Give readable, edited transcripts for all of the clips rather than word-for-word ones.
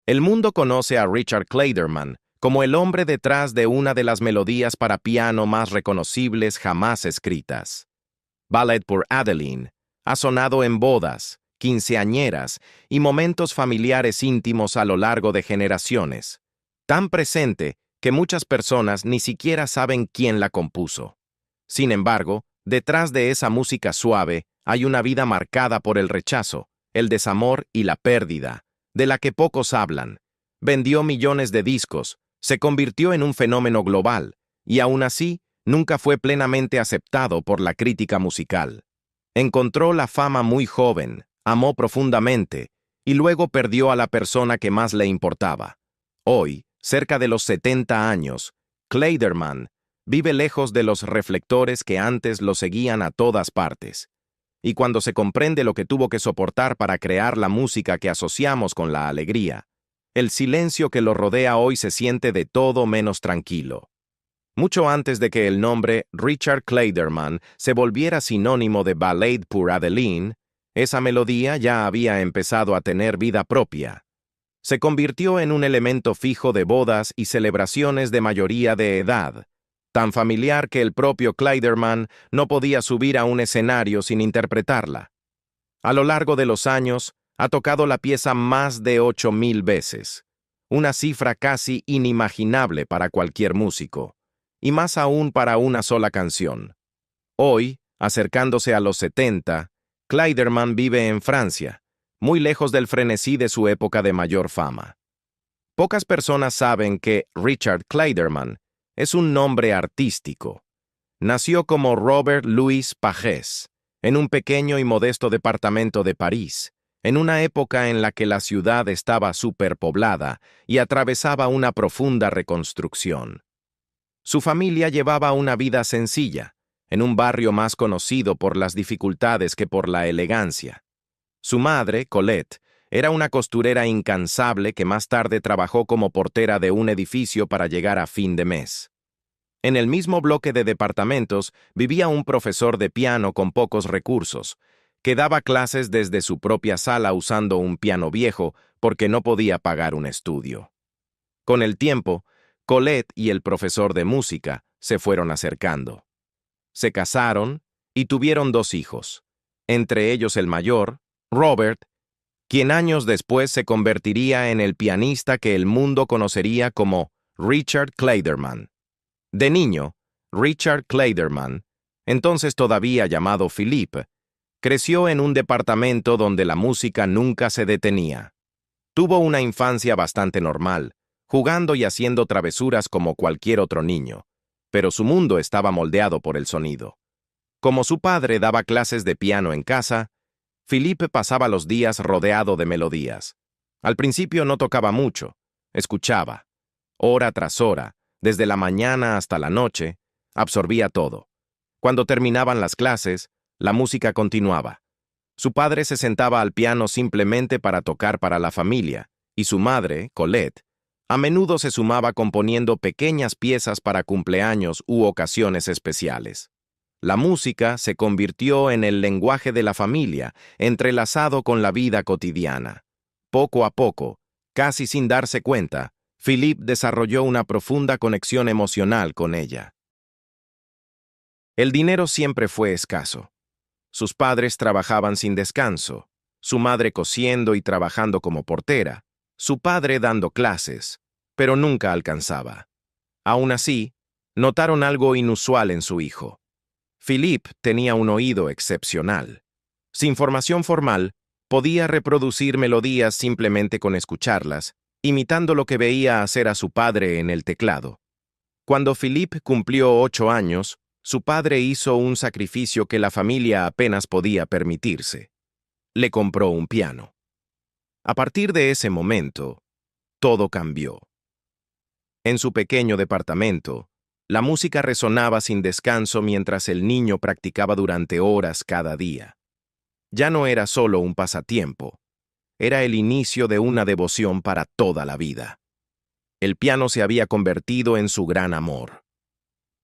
El mundo conoce a Richard Clayderman como el hombre detrás de una de las melodías para piano más reconocibles jamás escritas. Ballad pour Adeline ha sonado en bodas, quinceañeras y momentos familiares íntimos a lo largo de generaciones, tan presente que muchas personas ni siquiera saben quién la compuso. Sin embargo, detrás de esa música suave hay una vida marcada por el rechazo, el desamor y la pérdida, de la que pocos hablan. Vendió millones de discos, se convirtió en un fenómeno global, y aún así, nunca fue plenamente aceptado por la crítica musical. Encontró la fama muy joven, amó profundamente, y luego perdió a la persona que más le importaba. Hoy, cerca de los 70 años, Clayderman vive lejos de los reflectores que antes lo seguían a todas partes. Y cuando se comprende lo que tuvo que soportar para crear la música que asociamos con la alegría, el silencio que lo rodea hoy se siente de todo menos tranquilo. Mucho antes de que el nombre Richard Clayderman se volviera sinónimo de Ballad pour Adeline, esa melodía ya había empezado a tener vida propia. Se convirtió en un elemento fijo de bodas y celebraciones de mayoría de edad, tan familiar que el propio Clayderman no podía subir a un escenario sin interpretarla. A lo largo de los años, ha tocado la pieza más de 8,000 veces, una cifra casi inimaginable para cualquier músico, y más aún para una sola canción. Hoy, acercándose a los 70, Clayderman vive en Francia, muy lejos del frenesí de su época de mayor fama. Pocas personas saben que Richard Clayderman es un nombre artístico. Nació como Robert Louis Pagès, en un pequeño y modesto departamento de París, en una época en la que la ciudad estaba superpoblada y atravesaba una profunda reconstrucción. Su familia llevaba una vida sencilla, en un barrio más conocido por las dificultades que por la elegancia. Su madre, Colette, era una costurera incansable que más tarde trabajó como portera de un edificio para llegar a fin de mes. En el mismo bloque de departamentos vivía un profesor de piano con pocos recursos, que daba clases desde su propia sala usando un piano viejo porque no podía pagar un estudio. Con el tiempo, Colette y el profesor de música se fueron acercando. Se casaron y tuvieron 2 hijos, entre ellos el mayor, Robert, quien años después se convertiría en el pianista que el mundo conocería como Richard Clayderman. De niño, Richard Clayderman, entonces todavía llamado Philippe, creció en un departamento donde la música nunca se detenía. Tuvo una infancia bastante normal, jugando y haciendo travesuras como cualquier otro niño, pero su mundo estaba moldeado por el sonido. Como su padre daba clases de piano en casa, Philippe pasaba los días rodeado de melodías. Al principio no tocaba mucho, escuchaba. Hora tras hora, desde la mañana hasta la noche, absorbía todo. Cuando terminaban las clases, la música continuaba. Su padre se sentaba al piano simplemente para tocar para la familia, y su madre, Colette, a menudo se sumaba componiendo pequeñas piezas para cumpleaños u ocasiones especiales. La música se convirtió en el lenguaje de la familia, entrelazado con la vida cotidiana. Poco a poco, casi sin darse cuenta, Philippe desarrolló una profunda conexión emocional con ella. El dinero siempre fue escaso. Sus padres trabajaban sin descanso, su madre cosiendo y trabajando como portera, su padre dando clases, pero nunca alcanzaba. Aún así, notaron algo inusual en su hijo. Philippe tenía un oído excepcional. Sin formación formal, podía reproducir melodías simplemente con escucharlas, imitando lo que veía hacer a su padre en el teclado. Cuando Philippe cumplió 8 años, su padre hizo un sacrificio que la familia apenas podía permitirse. Le compró un piano. A partir de ese momento, todo cambió. En su pequeño departamento, la música resonaba sin descanso mientras el niño practicaba durante horas cada día. Ya no era solo un pasatiempo, era el inicio de una devoción para toda la vida. El piano se había convertido en su gran amor.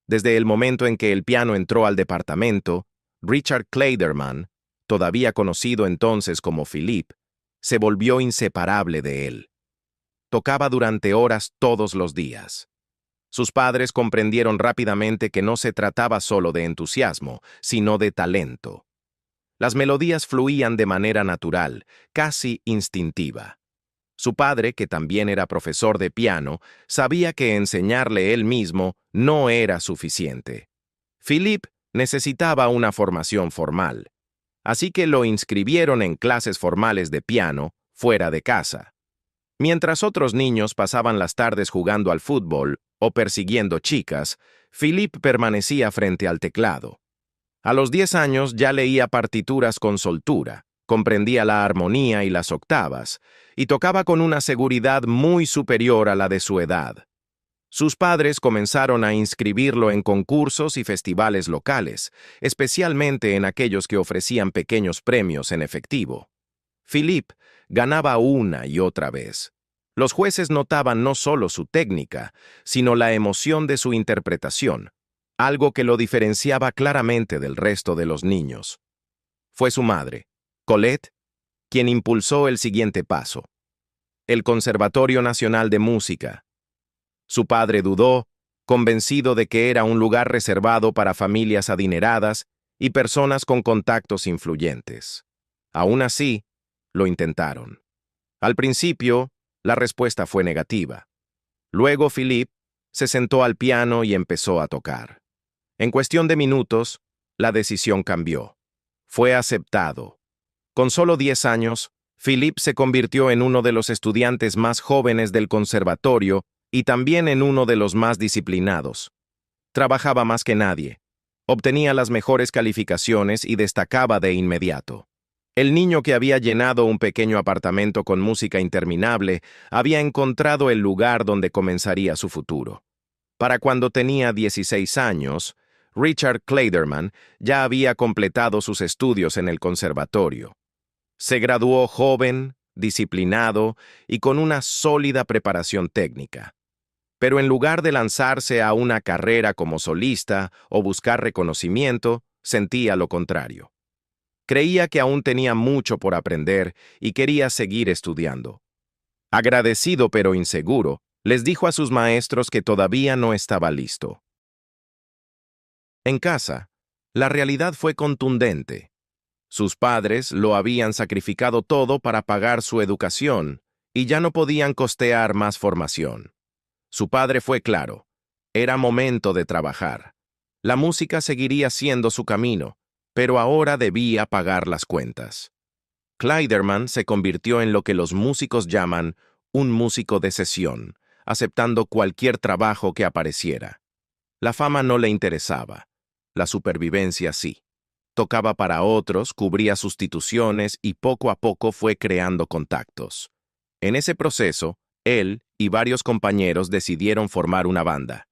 Desde el momento en que el piano entró al departamento, Richard Clayderman, todavía conocido entonces como Philippe, se volvió inseparable de él. tocaba durante horas todos los días. Sus padres comprendieron rápidamente que no se trataba solo de entusiasmo, sino de talento. Las melodías fluían de manera natural, casi instintiva. Su padre, que también era profesor de piano, sabía que enseñarle él mismo no era suficiente. Philippe necesitaba una formación formal, así que lo inscribieron en clases formales de piano fuera de casa. Mientras otros niños pasaban las tardes jugando al fútbol o persiguiendo chicas, Philippe permanecía frente al teclado. A los 10 años ya leía partituras con soltura, comprendía la armonía y las octavas, y tocaba con una seguridad muy superior a la de su edad. Sus padres comenzaron a inscribirlo en concursos y festivales locales, especialmente en aquellos que ofrecían pequeños premios en efectivo. Philippe ganaba una y otra vez. Los jueces notaban no solo su técnica, sino la emoción de su interpretación, algo que lo diferenciaba claramente del resto de los niños. Fue su madre, Colette, quien impulsó el siguiente paso: el Conservatorio Nacional de Música. Su padre dudó, convencido de que era un lugar reservado para familias adineradas y personas con contactos influyentes. Aún así, lo intentaron. Al principio, la respuesta fue negativa. Luego Philippe se sentó al piano y empezó a tocar. En cuestión de minutos, la decisión cambió. Fue aceptado. Con solo 10 años, Philippe se convirtió en uno de los estudiantes más jóvenes del conservatorio y también en uno de los más disciplinados. Trabajaba más que nadie, obtenía las mejores calificaciones y destacaba de inmediato. El niño que había llenado un pequeño apartamento con música interminable había encontrado el lugar donde comenzaría su futuro. Para cuando tenía 16 años, Richard Clayderman ya había completado sus estudios en el conservatorio. Se graduó joven, disciplinado y con una sólida preparación técnica. Pero en lugar de lanzarse a una carrera como solista o buscar reconocimiento, sentía lo contrario. Creía que aún tenía mucho por aprender y quería seguir estudiando. Agradecido pero inseguro, les dijo a sus maestros que todavía no estaba listo. En casa, la realidad fue contundente. Sus padres lo habían sacrificado todo para pagar su educación y ya no podían costear más formación. Su padre fue claro: era momento de trabajar. La música seguiría siendo su camino, pero ahora debía pagar las cuentas. Clayderman se convirtió en lo que los músicos llaman un músico de sesión, aceptando cualquier trabajo que apareciera. La fama no le interesaba, la supervivencia sí. Tocaba para otros, cubría sustituciones y poco a poco fue creando contactos. En ese proceso, él y varios compañeros decidieron formar una banda.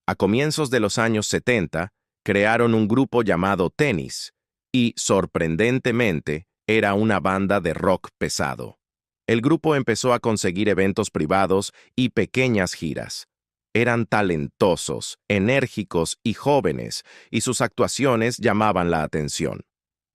A comienzos de los años 70, crearon un grupo llamado Tennis, y, sorprendentemente, era una banda de rock pesado. El grupo empezó a conseguir eventos privados y pequeñas giras. Eran talentosos, enérgicos y jóvenes, y sus actuaciones llamaban la atención.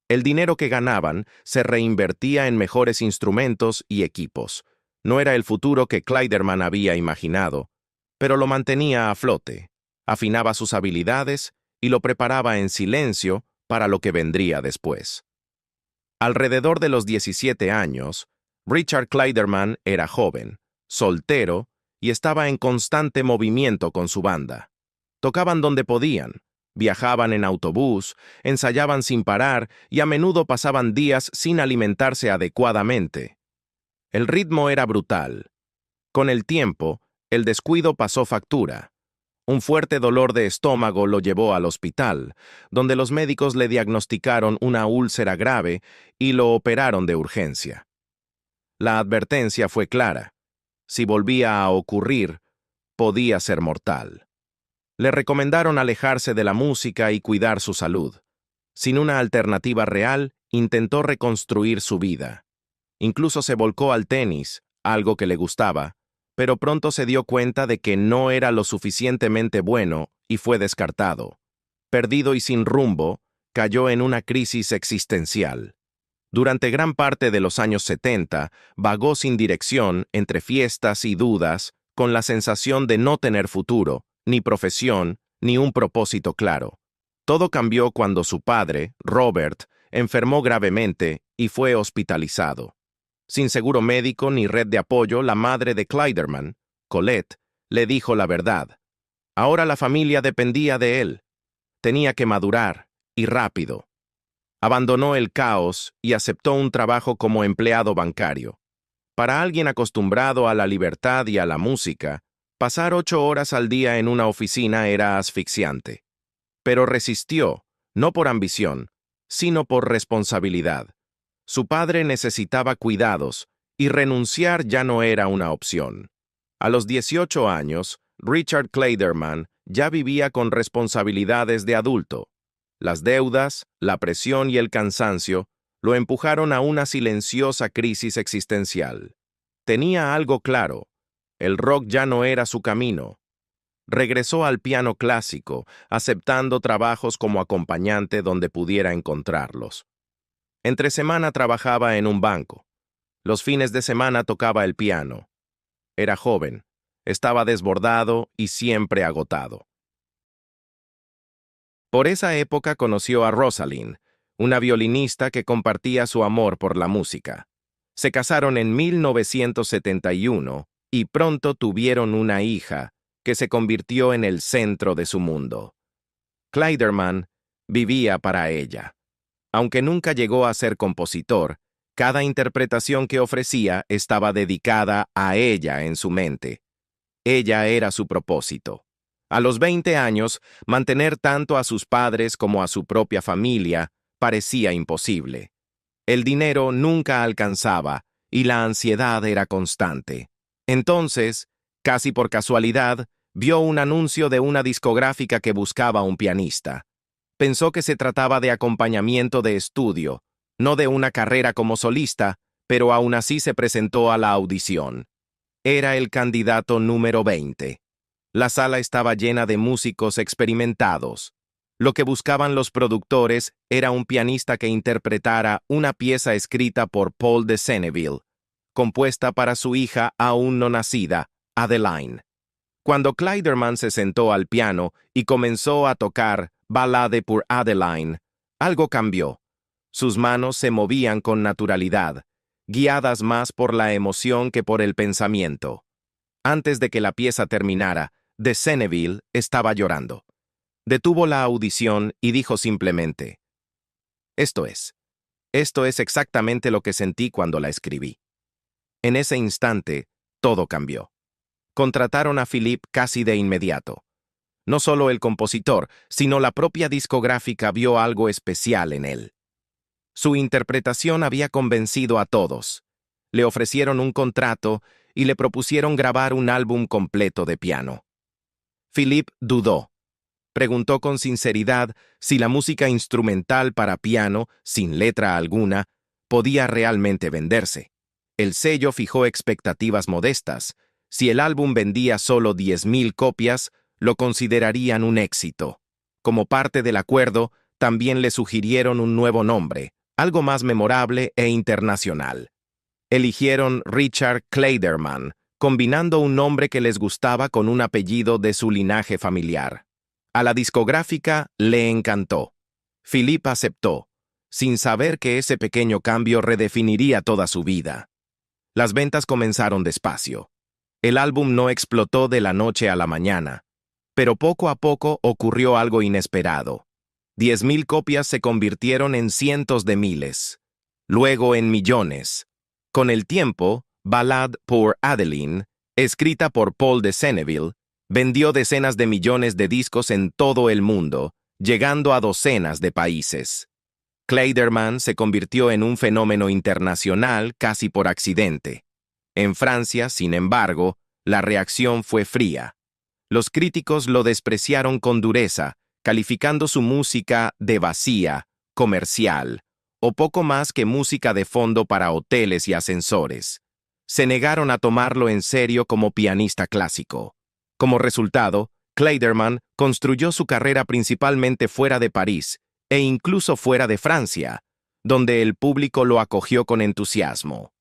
El dinero que ganaban se reinvertía en mejores instrumentos y equipos. No era el futuro que Clayderman había imaginado, pero lo mantenía a flote, afinaba sus habilidades y lo preparaba en silencio para lo que vendría después. Alrededor de los 17 años, Richard Clayderman era joven, soltero y estaba en constante movimiento con su banda. Tocaban donde podían, viajaban en autobús, ensayaban sin parar y a menudo pasaban días sin alimentarse adecuadamente. El ritmo era brutal. Con el tiempo, el descuido pasó factura. Un fuerte dolor de estómago lo llevó al hospital, donde los médicos le diagnosticaron una úlcera grave y lo operaron de urgencia. La advertencia fue clara: si volvía a ocurrir, podía ser mortal. Le recomendaron alejarse de la música y cuidar su salud. Sin una alternativa real, intentó reconstruir su vida. Incluso se volcó al tenis, algo que le gustaba, pero pronto se dio cuenta de que no era lo suficientemente bueno y fue descartado. Perdido y sin rumbo, cayó en una crisis existencial. Durante gran parte de los años 70, vagó sin dirección entre fiestas y dudas, con la sensación de no tener futuro, ni profesión, ni un propósito claro. Todo cambió cuando su padre, Robert, enfermó gravemente y fue hospitalizado. Sin seguro médico ni red de apoyo, la madre de Clayderman, Colette, le dijo la verdad. Ahora la familia dependía de él. Tenía que madurar, y rápido. Abandonó el caos y aceptó un trabajo como empleado bancario. Para alguien acostumbrado a la libertad y a la música, pasar 8 horas al día en una oficina era asfixiante. Pero resistió, no por ambición, sino por responsabilidad. Su padre necesitaba cuidados, y renunciar ya no era una opción. A los 18 años, Richard Clayderman ya vivía con responsabilidades de adulto. Las deudas, la presión y el cansancio lo empujaron a una silenciosa crisis existencial. Tenía algo claro: el rock ya no era su camino. Regresó al piano clásico, aceptando trabajos como acompañante donde pudiera encontrarlos. Entre semana trabajaba en un banco. Los fines de semana tocaba el piano. Era joven, estaba desbordado y siempre agotado. Por esa época conoció a Rosalind, una violinista que compartía su amor por la música. Se casaron en 1971 y pronto tuvieron una hija que se convirtió en el centro de su mundo. Clayderman vivía para ella. Aunque nunca llegó a ser compositor, cada interpretación que ofrecía estaba dedicada a ella en su mente. Ella era su propósito. A los 20 años, mantener tanto a sus padres como a su propia familia parecía imposible. El dinero nunca alcanzaba y la ansiedad era constante. Entonces, casi por casualidad, vio un anuncio de una discográfica que buscaba un pianista. Pensó que se trataba de acompañamiento de estudio, no de una carrera como solista, pero aún así se presentó a la audición. Era el candidato número 20. La sala estaba llena de músicos experimentados. Lo que buscaban los productores era un pianista que interpretara una pieza escrita por Paul de Senneville, compuesta para su hija aún no nacida, Adeline. Cuando Clayderman se sentó al piano y comenzó a tocar Ballade pour Adeline, algo cambió. Sus manos se movían con naturalidad, guiadas más por la emoción que por el pensamiento. Antes de que la pieza terminara, de Senneville estaba llorando. Detuvo la audición y dijo simplemente: Esto es exactamente lo que sentí cuando la escribí. En ese instante, todo cambió. Contrataron a Philippe casi de inmediato. No solo el compositor, sino la propia discográfica vio algo especial en él. Su interpretación había convencido a todos. Le ofrecieron un contrato y le propusieron grabar un álbum completo de piano. Philippe dudó. Preguntó con sinceridad si la música instrumental para piano, sin letra alguna, podía realmente venderse. El sello fijó expectativas modestas. Si el álbum vendía solo 10,000 copias, lo considerarían un éxito. Como parte del acuerdo, también le sugirieron un nuevo nombre, algo más memorable e internacional. Eligieron Richard Clayderman, combinando un nombre que les gustaba con un apellido de su linaje familiar. A la discográfica le encantó. Philippe aceptó, sin saber que ese pequeño cambio redefiniría toda su vida. Las ventas comenzaron despacio. El álbum no explotó de la noche a la mañana, pero poco a poco ocurrió algo inesperado. 10,000 copias se convirtieron en cientos de miles, luego en millones. Con el tiempo, Ballade pour Adeline, escrita por Paul de Senneville, vendió decenas de millones de discos en todo el mundo, llegando a docenas de países. Clayderman se convirtió en un fenómeno internacional casi por accidente. En Francia, sin embargo, la reacción fue fría. Los críticos lo despreciaron con dureza, calificando su música de vacía, comercial, o poco más que música de fondo para hoteles y ascensores. Se negaron a tomarlo en serio como pianista clásico. Como resultado, Clayderman construyó su carrera principalmente fuera de París, e incluso fuera de Francia. donde el público lo acogió con entusiasmo.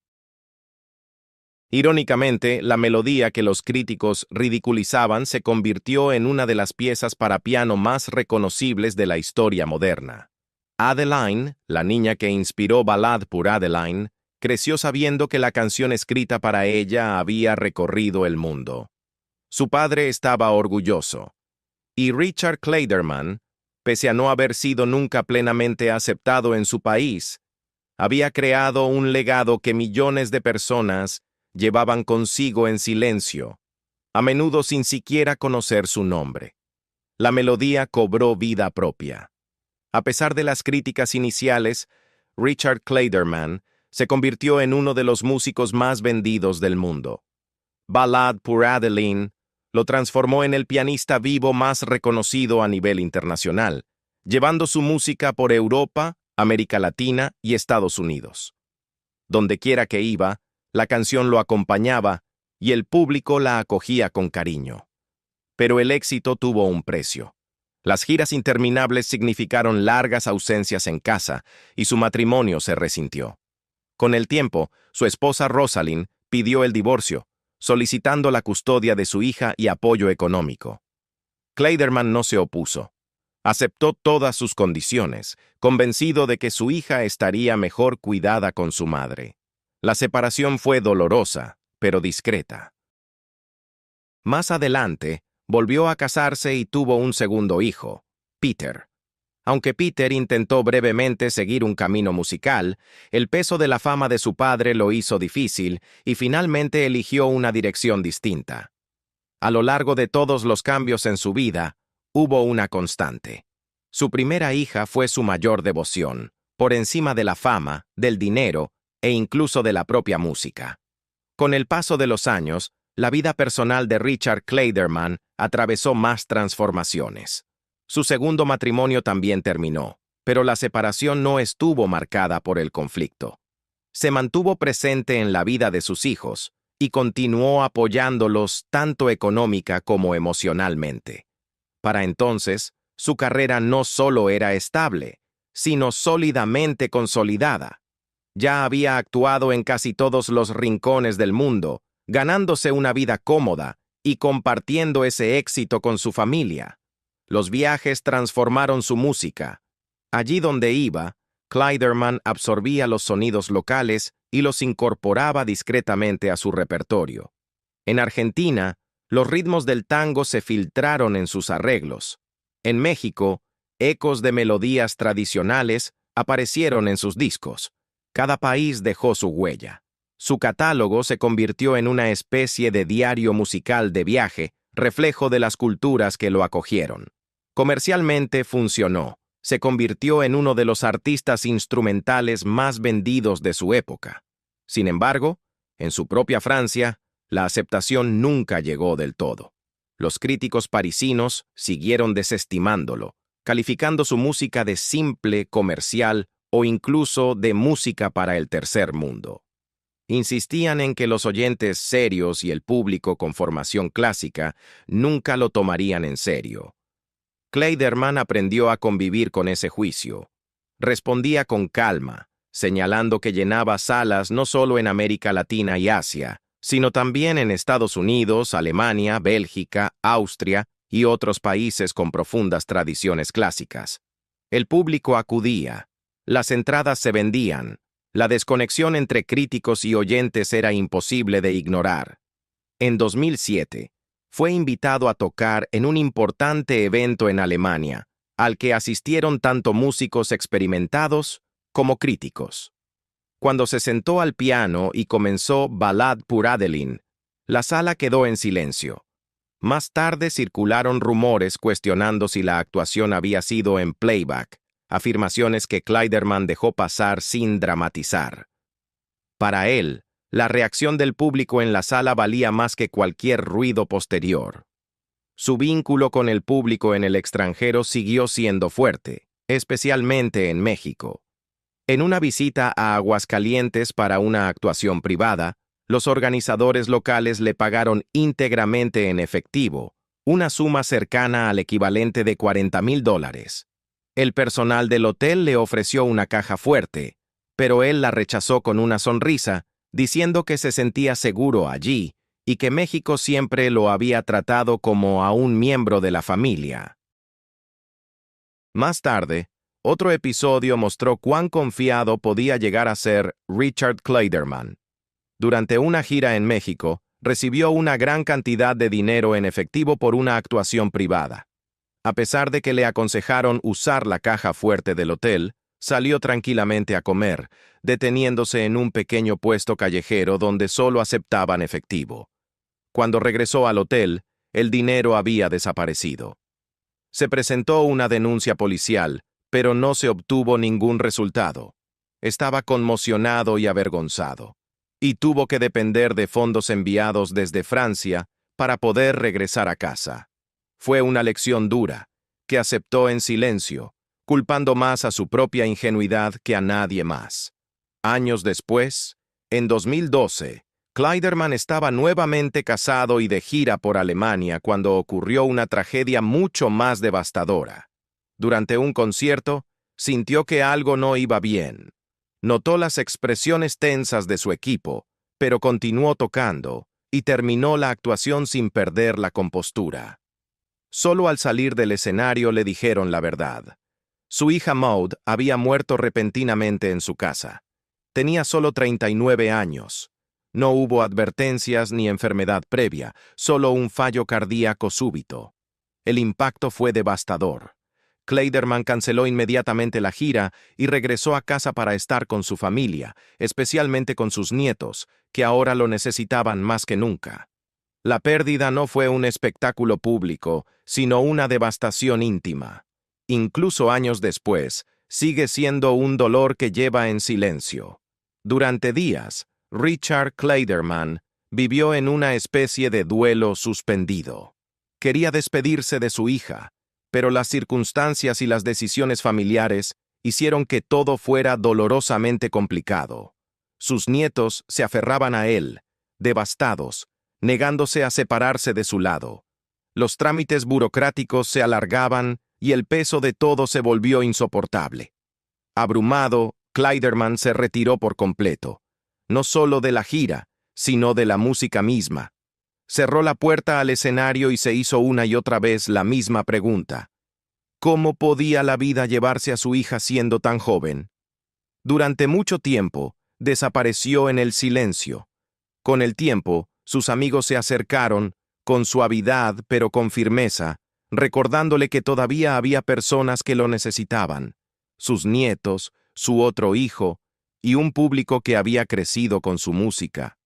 Irónicamente, la melodía que los críticos ridiculizaban se convirtió en una de las piezas para piano más reconocibles de la historia moderna. Adeline, la niña que inspiró Ballad pour Adeline, creció sabiendo que la canción escrita para ella había recorrido el mundo. Su padre estaba orgulloso. Y Richard Clayderman, pese a no haber sido nunca plenamente aceptado en su país, había creado un legado que millones de personas llevaban consigo en silencio, a menudo sin siquiera conocer su nombre. La melodía cobró vida propia. A pesar de las críticas iniciales, Richard Clayderman se convirtió en uno de los músicos más vendidos del mundo. Ballad pour Adeline lo transformó en el pianista vivo más reconocido a nivel internacional, llevando su música por Europa, América Latina y Estados Unidos. Dondequiera que iba, la canción lo acompañaba y el público la acogía con cariño. Pero el éxito tuvo un precio. Las giras interminables significaron largas ausencias en casa y su matrimonio se resintió. Con el tiempo, su esposa Rosalind pidió el divorcio, solicitando la custodia de su hija y apoyo económico. Clayderman no se opuso. Aceptó todas sus condiciones, convencido de que su hija estaría mejor cuidada con su madre. La separación fue dolorosa, pero discreta. Más adelante, volvió a casarse y tuvo un segundo hijo, Peter. Aunque Peter intentó brevemente seguir un camino musical, el peso de la fama de su padre lo hizo difícil y finalmente eligió una dirección distinta. A lo largo de todos los cambios en su vida, hubo una constante. Su primera hija fue su mayor devoción, por encima de la fama, del dinero e incluso de la propia música. Con el paso de los años, la vida personal de Richard Clayderman atravesó más transformaciones. Su segundo matrimonio también terminó, pero la separación no estuvo marcada por el conflicto. Se mantuvo presente en la vida de sus hijos y continuó apoyándolos tanto económica como emocionalmente. Para entonces, su carrera no solo era estable, sino sólidamente consolidada. Ya había actuado en casi todos los rincones del mundo, ganándose una vida cómoda y compartiendo ese éxito con su familia. Los viajes transformaron su música. Allí donde iba, Clayderman absorbía los sonidos locales y los incorporaba discretamente a su repertorio. En Argentina, los ritmos del tango se filtraron en sus arreglos. En México, ecos de melodías tradicionales aparecieron en sus discos. Cada país dejó su huella. Su catálogo se convirtió en una especie de diario musical de viaje, reflejo de las culturas que lo acogieron. Comercialmente funcionó. Se convirtió en uno de los artistas instrumentales más vendidos de su época. Sin embargo, en su propia Francia, la aceptación nunca llegó del todo. Los críticos parisinos siguieron desestimándolo, calificando su música de simple, comercial o incluso de música para el tercer mundo. Insistían en que los oyentes serios y el público con formación clásica nunca lo tomarían en serio. Clayderman aprendió a convivir con ese juicio. Respondía con calma, señalando que llenaba salas no solo en América Latina y Asia, sino también en Estados Unidos, Alemania, Bélgica, Austria y otros países con profundas tradiciones clásicas. El público acudía, las entradas se vendían, la desconexión entre críticos y oyentes era imposible de ignorar. En 2007, fue invitado a tocar en un importante evento en Alemania, al que asistieron tanto músicos experimentados como críticos. Cuando se sentó al piano y comenzó Ballad pour Adeline, la sala quedó en silencio. Más tarde circularon rumores cuestionando si la actuación había sido en playback, afirmaciones que Clayderman dejó pasar sin dramatizar. Para él, la reacción del público en la sala valía más que cualquier ruido posterior. Su vínculo con el público en el extranjero siguió siendo fuerte, especialmente en México. En una visita a Aguascalientes para una actuación privada, los organizadores locales le pagaron íntegramente en efectivo, una suma cercana al equivalente de $40,000. El personal del hotel le ofreció una caja fuerte, pero él la rechazó con una sonrisa, diciendo que se sentía seguro allí y que México siempre lo había tratado como a un miembro de la familia. Más tarde, otro episodio mostró cuán confiado podía llegar a ser Richard Clayderman. Durante una gira en México, recibió una gran cantidad de dinero en efectivo por una actuación privada. A pesar de que le aconsejaron usar la caja fuerte del hotel, salió tranquilamente a comer, deteniéndose en un pequeño puesto callejero donde solo aceptaban efectivo. Cuando regresó al hotel, el dinero había desaparecido. Se presentó una denuncia policial, pero no se obtuvo ningún resultado. Estaba conmocionado y avergonzado, y tuvo que depender de fondos enviados desde Francia para poder regresar a casa. Fue una lección dura, que aceptó en silencio, culpando más a su propia ingenuidad que a nadie más. Años después, en 2012, Clayderman estaba nuevamente casado y de gira por Alemania cuando ocurrió una tragedia mucho más devastadora. Durante un concierto, sintió que algo no iba bien. Notó las expresiones tensas de su equipo, pero continuó tocando y terminó la actuación sin perder la compostura. Solo al salir del escenario le dijeron la verdad. Su hija Maud había muerto repentinamente en su casa. Tenía solo 39 años. No hubo advertencias ni enfermedad previa, solo un fallo cardíaco súbito. El impacto fue devastador. Clayderman canceló inmediatamente la gira y regresó a casa para estar con su familia, especialmente con sus nietos, que ahora lo necesitaban más que nunca. La pérdida no fue un espectáculo público, sino una devastación íntima. Incluso años después, sigue siendo un dolor que lleva en silencio. Durante días, Richard Clayderman vivió en una especie de duelo suspendido. Quería despedirse de su hija, pero las circunstancias y las decisiones familiares hicieron que todo fuera dolorosamente complicado. Sus nietos se aferraban a él, devastados, negándose a separarse de su lado. Los trámites burocráticos se alargaban y el peso de todo se volvió insoportable. Abrumado, Clayderman se retiró por completo, no solo de la gira, sino de la música misma. Cerró la puerta al escenario y se hizo una y otra vez la misma pregunta. ¿Cómo podía la vida llevarse a su hija siendo tan joven? Durante mucho tiempo, desapareció en el silencio. Con el tiempo, sus amigos se acercaron, con suavidad pero con firmeza, recordándole que todavía había personas que lo necesitaban, sus nietos, su otro hijo, y un público que había crecido con su música.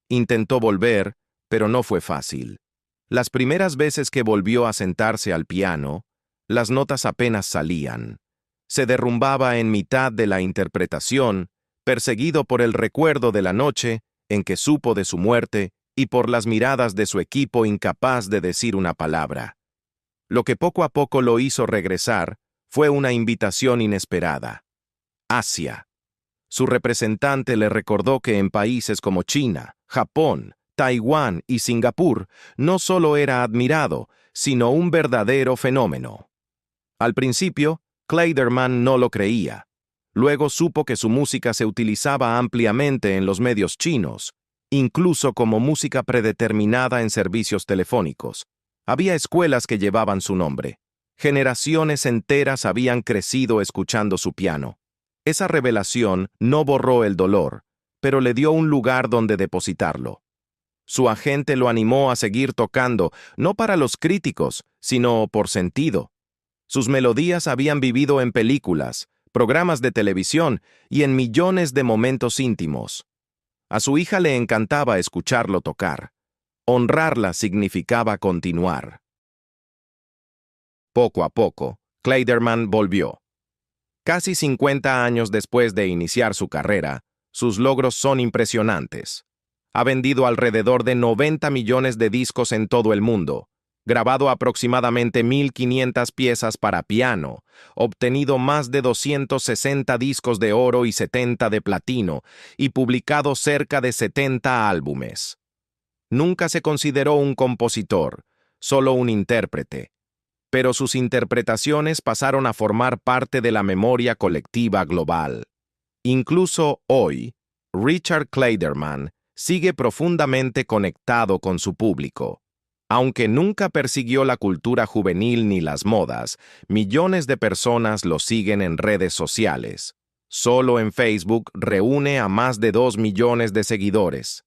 Intentó volver, pero no fue fácil. Las primeras veces que volvió a sentarse al piano, las notas apenas salían. Se derrumbaba en mitad de la interpretación, perseguido por el recuerdo de la noche en que supo de su muerte y por las miradas de su equipo incapaz de decir una palabra. Lo que poco a poco lo hizo regresar fue una invitación inesperada. Asia. Su representante le recordó que en países como China, Japón, Taiwán y Singapur no solo era admirado, sino un verdadero fenómeno. Al principio, Clayderman no lo creía. Luego supo que su música se utilizaba ampliamente en los medios chinos, incluso como música predeterminada en servicios telefónicos. Había escuelas que llevaban su nombre. Generaciones enteras habían crecido escuchando su piano. Esa revelación no borró el dolor, pero le dio un lugar donde depositarlo. Su agente lo animó a seguir tocando, no para los críticos, sino por sentido. Sus melodías habían vivido en películas, programas de televisión y en millones de momentos íntimos. A su hija le encantaba escucharlo tocar. Honrarla significaba continuar. Poco a poco, Clayderman volvió. Casi 50 años después de iniciar su carrera, sus logros son impresionantes. Ha vendido alrededor de 90 millones de discos en todo el mundo, grabado aproximadamente 1.500 piezas para piano, obtenido más de 260 discos de oro y 70 de platino, y publicado cerca de 70 álbumes. Nunca se consideró un compositor, solo un intérprete. pero sus interpretaciones pasaron a formar parte de la memoria colectiva global. Incluso hoy, Richard Clayderman sigue profundamente conectado con su público. Aunque nunca persiguió la cultura juvenil ni las modas, millones de personas lo siguen en redes sociales. Solo en Facebook reúne a más de 2 millones de seguidores.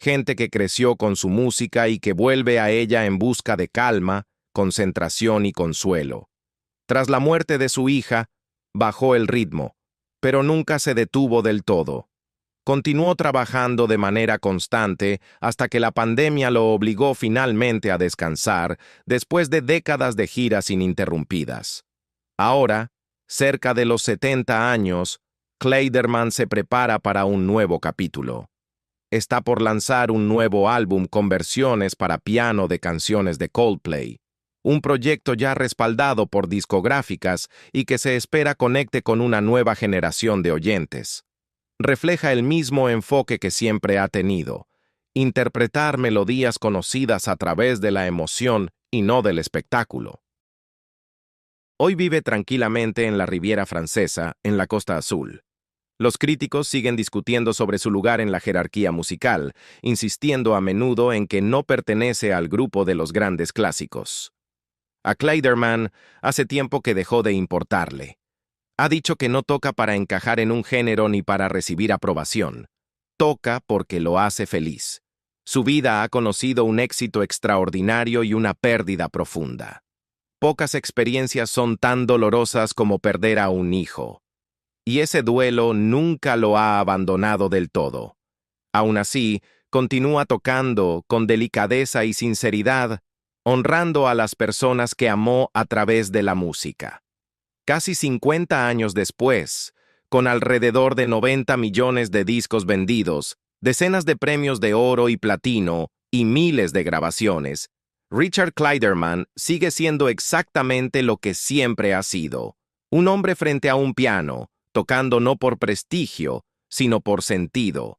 Gente que creció con su música y que vuelve a ella en busca de calma, concentración y consuelo. Tras la muerte de su hija, bajó el ritmo, pero nunca se detuvo del todo. Continuó trabajando de manera constante hasta que la pandemia lo obligó finalmente a descansar después de décadas de giras ininterrumpidas. Ahora, cerca de los 70 años, Clayderman se prepara para un nuevo capítulo. Está por lanzar un nuevo álbum con versiones para piano de canciones de Coldplay, un proyecto ya respaldado por discográficas y que se espera conecte con una nueva generación de oyentes. Refleja el mismo enfoque que siempre ha tenido: interpretar melodías conocidas a través de la emoción y no del espectáculo. Hoy vive tranquilamente en la Riviera Francesa, en la Costa Azul. Los críticos siguen discutiendo sobre su lugar en la jerarquía musical, insistiendo a menudo en que no pertenece al grupo de los grandes clásicos. A Clayderman hace tiempo que dejó de importarle. Ha dicho que no toca para encajar en un género ni para recibir aprobación. Toca porque lo hace feliz. Su vida ha conocido un éxito extraordinario y una pérdida profunda. Pocas experiencias son tan dolorosas como perder a un hijo. Y ese duelo nunca lo ha abandonado del todo. Aún así, continúa tocando con delicadeza y sinceridad, honrando a las personas que amó a través de la música. Casi 50 años después, con alrededor de 90 millones de discos vendidos, decenas de premios de oro y platino y miles de grabaciones, Richard Clayderman sigue siendo exactamente lo que siempre ha sido: un hombre frente a un piano, tocando no por prestigio, sino por sentido.